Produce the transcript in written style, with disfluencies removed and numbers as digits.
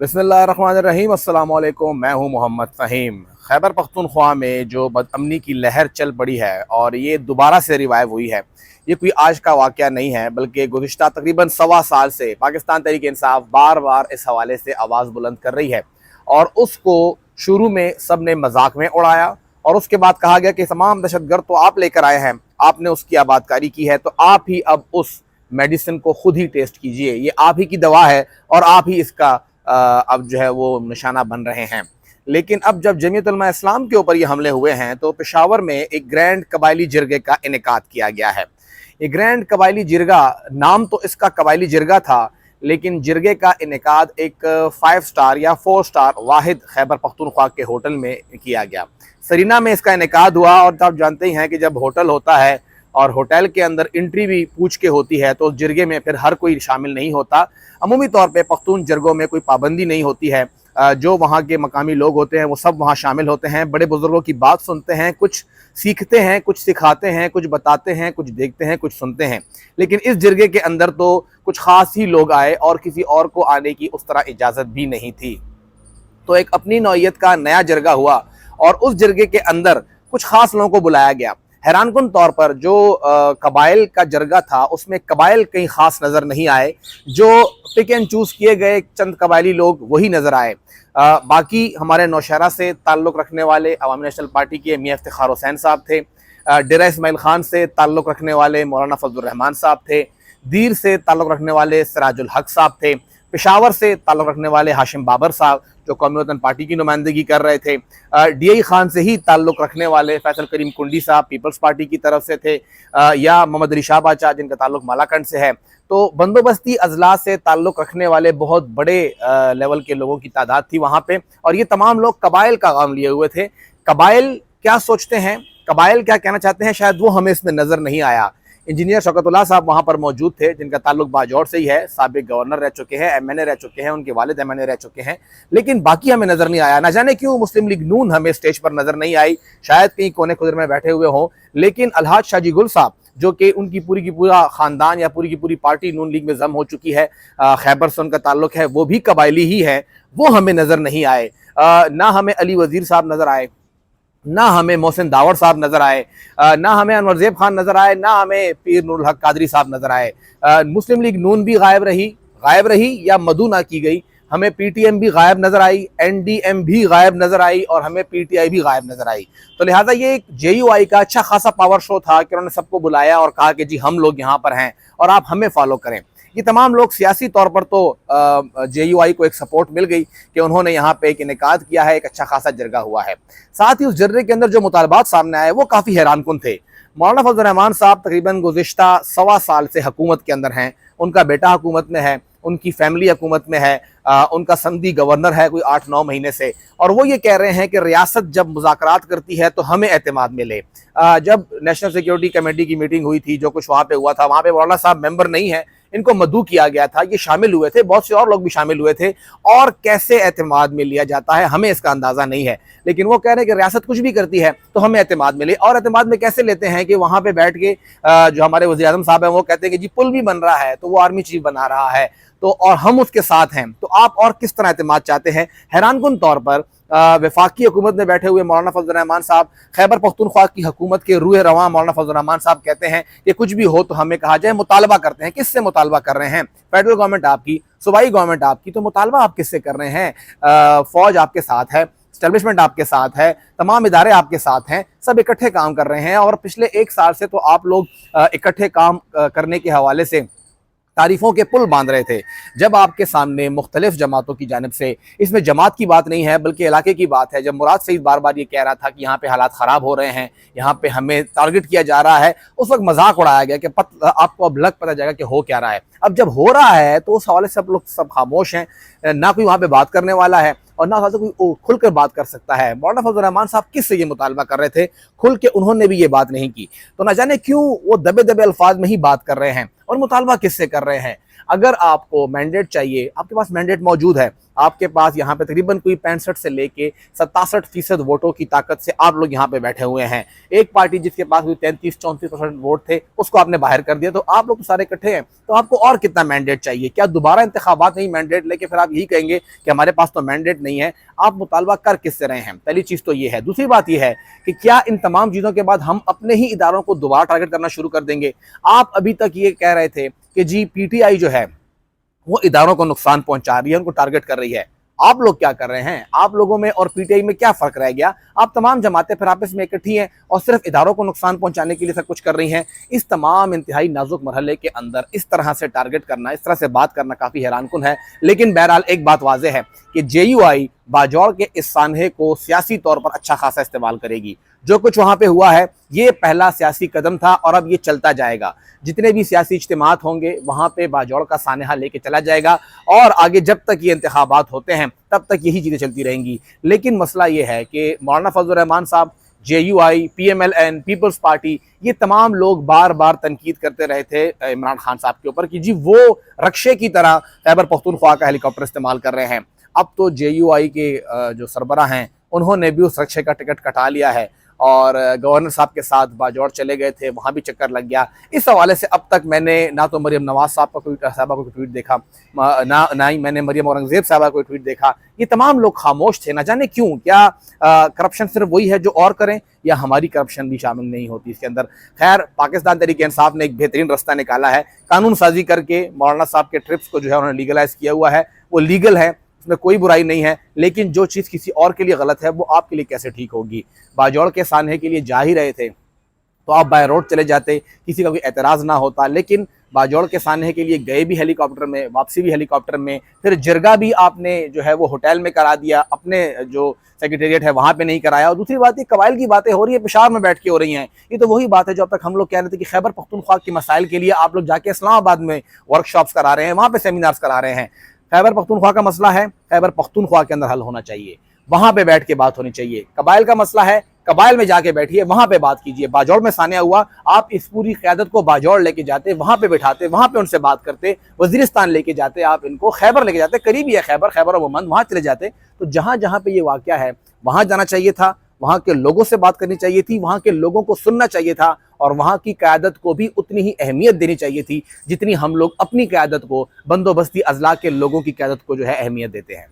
बिस्मिल्लाहिर्रहमानिर्रहीम अस्सलामु अलैकुम। मैं हूं मोहम्मद फ़हीम। खैबर पख्तूनख्वा में जो बदअमनी की लहर चल पड़ी है और ये दोबारा से रिवाइव हुई है, ये कोई आज का वाक़या नहीं है, बल्कि गुज़िश्ता तकरीबन सवा साल से पाकिस्तान तहरीक इंसाफ बार बार इस हवाले से आवाज़ बुलंद कर रही है। और उसको शुरू में सब ने मजाक में उड़ाया और उसके बाद कहा गया कि तमाम दहशतगर्द तो आप लेकर आए हैं, आपने उसकी आबादकारी की है, तो आप ही अब उस मेडिसिन को खुद ही टेस्ट कीजिए, ये आप ही की दवा है और आप ही इसका अब जो है वो निशाना बन रहे हैं। लेकिन अब जब जमीयत उलमा इस्लाम के ऊपर ये हमले हुए हैं तो पेशावर में एक ग्रैंड कबायली जिरगे का इनेकाद किया गया है। ये ग्रैंड कबायली जिरगा, नाम तो इसका कबायली जिरगा था, लेकिन जिरगे का इनेकाद एक 5 स्टार या 4 स्टार वाहिद खैबर पख्तूनख्वा के होटल में किया गया। सरीना में इसका इनेकाद हुआ और आप जानते ही हैं कि जब होटल होता है और होटल के अंदर एंट्री भी पूछ के होती है तो उस जिरगे में फिर हर कोई शामिल नहीं होता। अमूमी तौर पे पख्तून जिरगों में कोई पाबंदी नहीं होती है, जो वहाँ के मकामी लोग होते हैं वो सब वहाँ शामिल होते हैं, बड़े बुजुर्गों की बात सुनते हैं, कुछ सीखते हैं, कुछ सिखाते हैं, कुछ बताते हैं, कुछ देखते हैं, कुछ सुनते हैं। लेकिन इस जिरगे के अंदर तो कुछ ख़ास ही लोग आए और किसी और को आने की उस तरह इजाज़त भी नहीं थी। तो एक अपनी नौइयत का नया जिरगा हुआ और उस जिरगे के अंदर कुछ ख़ास लोगों को बुलाया गया। हैरानकुन तौर पर जो कबाइल का जरगा था उसमें कबाइल कहीं ख़ास नज़र नहीं आए, जो पिक एंड चूज़ किए गए चंद कबायली लोग वही नज़र आए। बाकी हमारे नौशहरा से ताल्लुक़ रखने वाले अवामी नेशनल पार्टी के मियां इफ्तिखार हुसैन साहब थे, डेरा इस्माइल खान से ताल्लुक़ रखने वाले मौलाना फजलुर रहमान साहब थे, दीर से ताल्लुक़ रखने वाले सिराजुल हक साहब थे, पेशावर से ताल्लुक़ रखने वाले हाशिम बाबर साहब जो कौमी वतन पार्टी की नुमाइंदगी कर रहे थे, DI खान से ही ताल्लुक़ रखने वाले फैसल करीम कुंडी साहब पीपल्स पार्टी की तरफ से थे, या मोहम्मद अली शाह बाचा जिनका ताल्लुक़ मालाकंड से है। तो बंदोबस्ती अजला से ताल्लुक़ रखने वाले बहुत बड़े लेवल के लोगों की तादाद थी वहाँ पे और ये तमाम लोग कबाइल का काम लिए हुए थे। कबाइल क्या सोचते हैं, कबाइल क्या कहना चाहते हैं, शायद वो हमें इसमें नज़र नहीं आया। इंजीनियर शौकतुल्लाह साहब वहाँ पर मौजूद थे जिनका ताल्लुक बाजौर से ही है, साबिक गवर्नर रह चुके हैं, MNA रह चुके हैं, उनके वालिद MNA रह चुके हैं, लेकिन बाकी हमें नज़र नहीं आया। ना जाने क्यों मुस्लिम लीग नून हमें स्टेज पर नज़र नहीं आई, शायद कहीं कोने खुदर में बैठे हुए हों। लेकिन अलहाज शाजी गुल साहब जो कि उनकी पूरी की पूरा ख़ानदान या पूरी की पूरी पार्टी नून लीग में जम हो चुकी है, खैबर से उनका ताल्लुक है, वो भी कबायली ही है, वो हमें नज़र नहीं आए। ना हमें अली वज़ीर साहब नज़र आए, ना हमें मोहसिन दावड़ साहब नज़र आए, ना हमें अनवरज़ेब खान नज़र आए, ना हमें पीर नूरुल हक कादरी साहब नज़र आए। मुस्लिम लीग नून भी गायब रही या मदू ना की गई। हमें PTM भी गायब नज़र आई, NDM भी गायब नज़र आई और हमें PTI भी गायब नज़र आई। तो लिहाजा ये एक JUI का अच्छा खासा पावर शो था कि उन्होंने सबको बुलाया और कहा कि जी हम लोग यहाँ पर हैं और आप हमें फॉलो करें। ये तमाम लोग सियासी तौर पर तो JUI को एक सपोर्ट मिल गई कि उन्होंने यहाँ पे एक इनेकाद किया है, एक अच्छा खासा जरगा हुआ है। साथ ही उस जर्रे के अंदर जो मुतालबात सामने आए वो काफ़ी हैरानकुन थे। मौलाना फजलुर रहमान साहब तकरीबन गुज़िश्ता सवा साल से हुकूमत के अंदर हैं, उनका बेटा हुकूमत में है, उनकी फैमिली हुकूमत में है, उनका संदी गवर्नर है कोई 8-9 महीने से, और वो ये कह रहे हैं कि रियासत जब मुज़ाकरात करती है तो हमें एतमाद मिले। जब नेशनल सिक्योरिटी कमेटी की मीटिंग हुई थी, जो कुछ वहाँ पे हुआ था, वहाँ पे मौलाना साहब मेंबर नहीं है, इनको मदऊ किया गया था, ये शामिल हुए थे, बहुत से और लोग भी शामिल हुए थे, और कैसे एतमाद में लिया जाता है हमें इसका अंदाज़ा नहीं है। लेकिन वो कह रहे हैं कि रियासत कुछ भी करती है तो हमें एतमाद मिले, और एतमाद में कैसे लेते हैं कि वहाँ पे बैठ के जो हमारे वज़ीर आज़म साहब हैं वो कहते हैं कि जी पुल भी बन रहा है तो वो आर्मी चीफ बना रहा है, तो और हम उसके साथ हैं, तो आप और किस तरह एतमाद चाहते हैं। हैरानकुन तौर पर वफाकी हुकूमत में बैठे हुए मौलाना फजलुर रहमान साहब, खैबर पख्तूनख्वा की हुकूमत के रूह रवां मौलाना फजलुर रहमान साहब कहते हैं कि कुछ भी हो तो हमें कहा जाए। मुतालबा करते हैं, किससे मुतालबा कर रहे हैं? फेडरल गवर्नमेंट आपकी, सूबाई गवर्नमेंट आपकी, तो मुतालबा आप किससे कर रहे हैं? फौज आपके साथ है, एस्टेब्लिशमेंट आपके साथ है, तमाम इदारे आपके साथ हैं, सब इकट्ठे काम कर रहे हैं। और पिछले 1 साल से तो आप लोग इकट्ठे काम करने के हवाले से तारीफ़ों के पुल बांध रहे थे। जब आपके सामने मुख्तलिफ जमातों की जानिब से, इसमें जमात की बात नहीं है बल्कि इलाके की बात है, जब मुराद सईद बार बार ये कह रहा था कि यहाँ पे हालात ख़राब हो रहे हैं, यहाँ पे हमें टारगेट किया जा रहा है, उस वक्त मजाक उड़ाया गया कि आपको अब लग पता जाएगा कि हो क्या रहा है। अब जब हो रहा है तो उस हवाले से सब लोग सब खामोश हैं, ना कोई वहाँ पर बात करने वाला है और ना कोई खुलकर बात कर सकता है। मौलाना फजलुर रहमान साहब किससे ये मुतालबा कर रहे थे, खुल के उन्होंने भी ये बात नहीं की। तो ना जाने क्यों वो दबे दबे अल्फाज में ही बात कर रहे हैं और मुतालबा किससे कर रहे हैं। अगर आपको मैंडेट चाहिए, आपके पास मैंडेट मौजूद है, आपके पास यहाँ पे तकरीबन कोई 65 से लेके 67% वोटों की ताकत से आप लोग यहाँ पे बैठे हुए हैं। एक पार्टी जिसके पास कोई 33-34% वोट थे उसको आपने बाहर कर दिया, तो आप लोग तो सारे इकट्ठे हैं, तो आपको और कितना मैंडेट चाहिए? क्या दोबारा इंतखाबात नहीं मैंडेट लेके फिर आप यही कहेंगे कि हमारे पास तो मैंडेट नहीं है? आप मुतालबा कर किससे रहे हैं? पहली चीज तो ये है। दूसरी बात यह है कि क्या इन तमाम चीजों के बाद हम अपने ही इदारों को दोबारा टारगेट करना शुरू कर देंगे? आप अभी तक ये कह रहे थे कि जी पीटीआई जो है वो इदारों को नुकसान पहुंचा रही है, उनको टारगेट कर रही है। आप लोग क्या कर रहे हैं? आप लोगों में और पीटीआई में क्या फर्क रह गया? आप तमाम जमातें फिर आपस में इकट्ठी हैं और सिर्फ इदारों को नुकसान पहुंचाने के लिए सब कुछ कर रही हैं। इस तमाम इंतहाई नाजुक मरहले के अंदर इस तरह से टारगेट करना, इस तरह से बात करना काफी हैरानकुन है। लेकिन बहरहाल एक बात वाज़ेह है कि जेयूआई बाजौड़ के इस सानहे को सियासी तौर पर अच्छा खासा इस्तेमाल करेगी। जो कुछ वहां पे हुआ है ये पहला सियासी कदम था और अब ये चलता जाएगा। जितने भी सियासी इज्तिमात होंगे वहां पे बाजौड़ का सानहा लेके चला जाएगा और आगे जब तक ये इंतखाबात होते हैं तब तक यही चीजें चलती रहेंगी। लेकिन मसला ये है कि मौलाना फजलुर रहमान साहब, जेयूआई, पीएमएलएन, पीपल्स पार्टी, ये तमाम लोग बार बार तनकीद करते रहे थे इमरान खान साहब के ऊपर कि जी वो रक्षे की तरह खैबर पख्तूनख्वा का हेलीकॉप्टर इस्तेमाल कर रहे हैं। अब तो जेयूआई के जो सरबरा हैं उन्होंने भी उस रक्षे का टिकट कटा लिया है और गवर्नर साहब के साथ बाजौड़ चले गए थे, वहाँ भी चक्कर लग गया। इस हवाले से अब तक मैंने ना तो मरियम नवाज साहब का कोई ट्वीट देखा, ना ही मैंने मरियम औरंगजेब साहबा कोई ट्वीट देखा। ये तमाम लोग खामोश थे, ना जाने क्यों। क्या करप्शन सिर्फ वही है जो और करें या हमारी करप्शन भी शामिल नहीं होती इसके अंदर? खैर, पाकिस्तान तहरीक-ए-इंसाफ ने एक बेहतरीन रास्ता निकाला है, कानून साजी करके मौलाना साहब के ट्रिप्स को जो है उन्होंने लीगलाइज किया हुआ है। वो लीगल है, उसमें कोई बुराई नहीं है, लेकिन जो चीज़ किसी और के लिए गलत है वो आपके लिए कैसे ठीक होगी? बाजौड़ के सानहे के लिए जा ही रहे थे तो आप बाय रोड चले जाते, किसी का कोई एतराज़ ना होता। लेकिन बाजौड़ के सानहे के लिए गए भी हेलीकॉप्टर में, वापसी भी हेलीकॉप्टर में, फिर जिरगा भी आपने जो है वो होटल में करा दिया, अपने जो सेक्रेटेरिएट है वहाँ पे नहीं कराया। और दूसरी बात, ये कबाइल की बातें हो रही है, पेशावर में बैठ के हो रही हैं। ये तो वही बात है जो अब तक हम लोग कह रहे थे कि खैबर पख्तूनख्वा के मसाइल के लिए आप लोग जाके इस्लामाबाद में वर्कशॉप्स करा रहे हैं, वहाँ पे सेमिनार्स करा रहे हैं। खैबर पख्तूनख्वा का मसला है, खैबर पख्तूनख्वा के अंदर हल होना चाहिए, वहां पे बैठ के बात होनी चाहिए। कबाइल का मसला है, कबाइल में जाके बैठिए, वहां पे बात कीजिए। बाजौड़ में सानिया हुआ, आप इस पूरी क़यादत को बाजौड़ लेके जाते, वहां पे बैठाते, वहां पे उनसे बात करते, वजीरिस्तान लेके जाते, आप इनको खैबर लेके जाते, करीबी है खैबर, खैबर और मंद, वहां चले जाते। तो जहां जहां पे ये वाक़या है वहां जाना चाहिए था, वहां के लोगों से बात करनी चाहिए थी, वहां के लोगों को सुनना चाहिए था और वहां की क़यादत को भी उतनी ही अहमियत देनी चाहिए थी जितनी हम लोग अपनी क़यादत को, बंदोबस्ती अजला के लोगों की क़यादत को जो है अहमियत देते हैं।